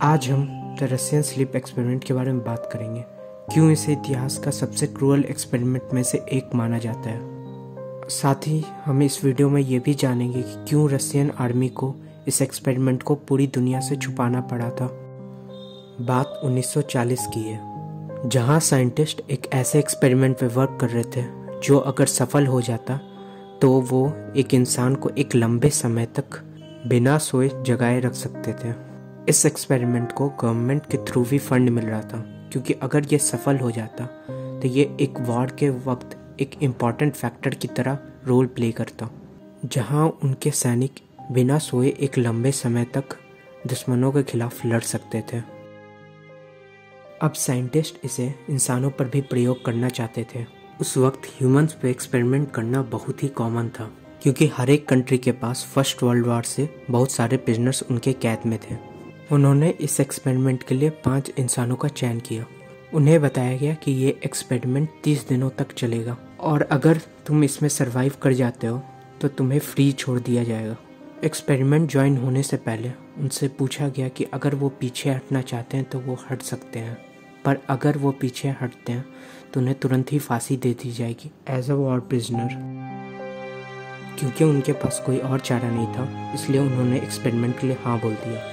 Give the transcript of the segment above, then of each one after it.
आज हम the Russian sleep experiment के बारे में बात करेंगे। क्यों इसे इतिहास का सबसे क्रूअल एक्सपेरिमेंट में से एक माना जाता है। साथ ही हम इस वीडियो में ये भी जानेंगे कि क्यों रशियन आर्मी को इस एक्सपेरिमेंट को पूरी दुनिया से छुपाना पड़ा था। बात 1940 की है, जहाँ साइंटिस्ट एक ऐसे एक्सपेरिमेंट पे वर्क कर रहे थे जो अगर सफल हो जाता तो वो एक इंसान को एक लंबे समय तक बिना सोए जगाए रख सकते थे। इस एक्सपेरिमेंट को गवर्नमेंट के थ्रू भी फंड मिल रहा था, क्योंकि अगर ये सफल हो जाता तो ये एक वॉर के वक्त एक इम्पॉर्टेंट फैक्टर की तरह रोल प्ले करता, जहां उनके सैनिक बिना सोए एक लंबे समय तक दुश्मनों के खिलाफ लड़ सकते थे। अब साइंटिस्ट इसे इंसानों पर भी प्रयोग करना चाहते थे। उस वक्त ह्यूमंस पे एक्सपेरिमेंट करना बहुत ही कॉमन था, क्योंकि हर एक कंट्री के पास फर्स्ट वर्ल्ड वॉर से बहुत सारे प्रिजनर्स उनके कैद में थे। उन्होंने इस एक्सपेरिमेंट के लिए 5 इंसानों का चयन किया। उन्हें बताया गया कि ये एक्सपेरिमेंट 30 दिनों तक चलेगा और अगर तुम इसमें सरवाइव कर जाते हो तो तुम्हें फ्री छोड़ दिया जाएगा। एक्सपेरिमेंट ज्वाइन होने से पहले उनसे पूछा गया कि अगर वो पीछे हटना चाहते हैं तो वो हट सकते हैं, पर अगर वो पीछे हटते हैं तो उन्हें तुरंत ही फांसी दे दी जाएगी एज अ वॉर प्रिजनर। क्योंकि उनके पास कोई और चारा नहीं था, इसलिए उन्होंने एक्सपेरिमेंट के लिए हाँ बोल दिया।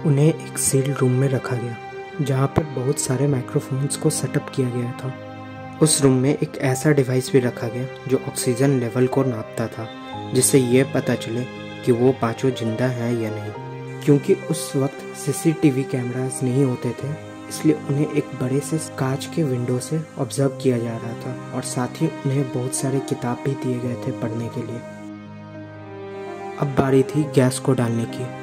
उन्हें एक सील्ड रूम में रखा गया, जहाँ पर बहुत सारे माइक्रोफोन्स को सेटअप किया गया था। उस रूम में एक ऐसा डिवाइस भी रखा गया जो ऑक्सीजन लेवल को नापता था, जिससे ये पता चले कि वो पांचों जिंदा हैं या नहीं। क्योंकि उस वक्त सीसीटीवी कैमरास नहीं होते थे, इसलिए उन्हें एक बड़े से कांच के विंडो से ऑब्जर्व किया जा रहा था और साथ ही उन्हें बहुत सारे किताब भी दिए गए थे पढ़ने के लिए। अब बारी थी गैस को डालने की,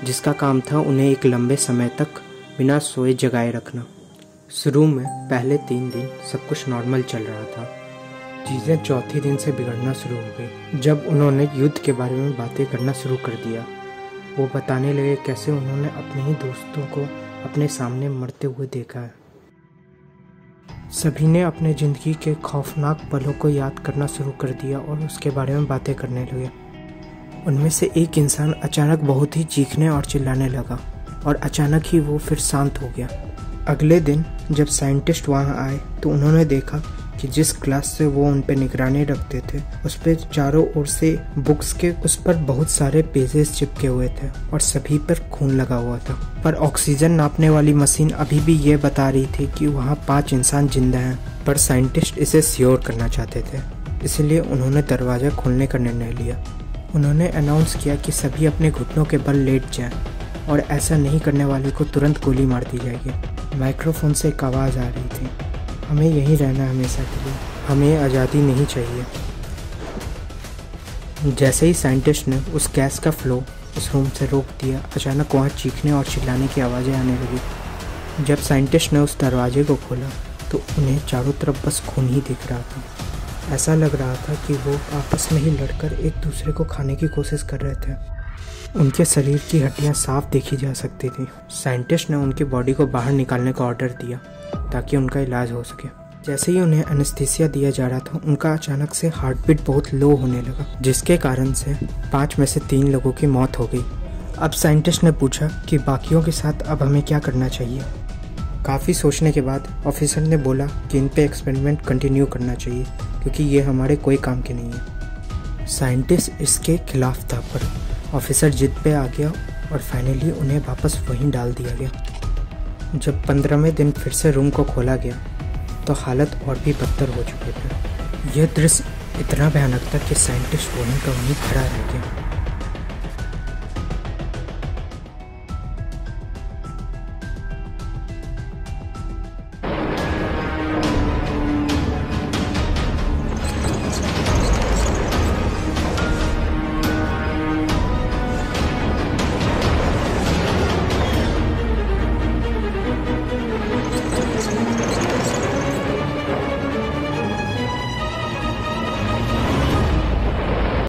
जिसका काम था उन्हें एक लंबे समय तक बिना सोए जगाए रखना। शुरू में पहले 3 दिन सब कुछ नॉर्मल चल रहा था। चीज़ें चौथे दिन से बिगड़ना शुरू हो गई, जब उन्होंने युद्ध के बारे में बातें करना शुरू कर दिया। वो बताने लगे कैसे उन्होंने अपने ही दोस्तों को अपने सामने मरते हुए देखा है। सभी ने अपने ज़िंदगी के खौफनाक पलों को याद करना शुरू कर दिया और उसके बारे में बातें करने लगे। उनमें से एक इंसान अचानक बहुत ही चीखने और चिल्लाने लगा और अचानक ही वो फिर शांत हो गया। अगले दिन जब साइंटिस्ट वहाँ आए तो उन्होंने देखा कि जिस क्लास से वो उन पे निगरानी रखते थे उस पे चारों ओर से बुक्स के उस पर बहुत सारे पेजेस चिपके हुए थे और सभी पर खून लगा हुआ था। पर ऑक्सीजन नापने वाली मशीन अभी भी ये बता रही थी कि वहाँ 5 इंसान जिंदा हैं। पर साइंटिस्ट इसे श्योर करना चाहते थे, इसलिए उन्होंने दरवाज़ा खोलने का निर्णय लिया। उन्होंने अनाउंस किया कि सभी अपने घुटनों के बल लेट जाएं और ऐसा नहीं करने वाले को तुरंत गोली मार दी जाएगी। माइक्रोफोन से एक आवाज़ आ रही थी, हमें यहीं रहना हमेशा के लिए, हमें आज़ादी नहीं चाहिए। जैसे ही साइंटिस्ट ने उस गैस का फ्लो उस रूम से रोक दिया, अचानक वहाँ चीखने और चिल्लाने की आवाज़ें आने लगी। जब साइंटिस्ट ने उस दरवाजे को खोला तो उन्हें चारों तरफ बस खून ही दिख रहा था। ऐसा लग रहा था कि वो आपस में ही लड़कर एक दूसरे को खाने की कोशिश कर रहे थे। उनके शरीर की हड्डियां साफ देखी जा सकती थी। साइंटिस्ट ने उनकी बॉडी को बाहर निकालने का ऑर्डर दिया ताकि उनका इलाज हो सके। जैसे ही उन्हें एनेस्थीसिया दिया जा रहा था, उनका अचानक से हार्ट बीट बहुत लो होने लगा, जिसके कारण से 5 में से 3 लोगों की मौत हो गई। अब साइंटिस्ट ने पूछा कि बाकियों के साथ अब हमें क्या करना चाहिए। काफ़ी सोचने के बाद ऑफिसर ने बोला कि इन पे एक्सपेरिमेंट कंटिन्यू करना चाहिए, क्योंकि ये हमारे कोई काम के नहीं है। साइंटिस्ट इसके खिलाफ था, पर ऑफिसर जिद पे आ गया और फाइनली उन्हें वापस वहीं डाल दिया गया। जब 15वें दिन फिर से रूम को खोला गया तो हालत और भी बदतर हो चुके थे। यह दृश्य इतना भयानक था कि साइंटिस्ट वहीं का वहीं खड़ा रह गया।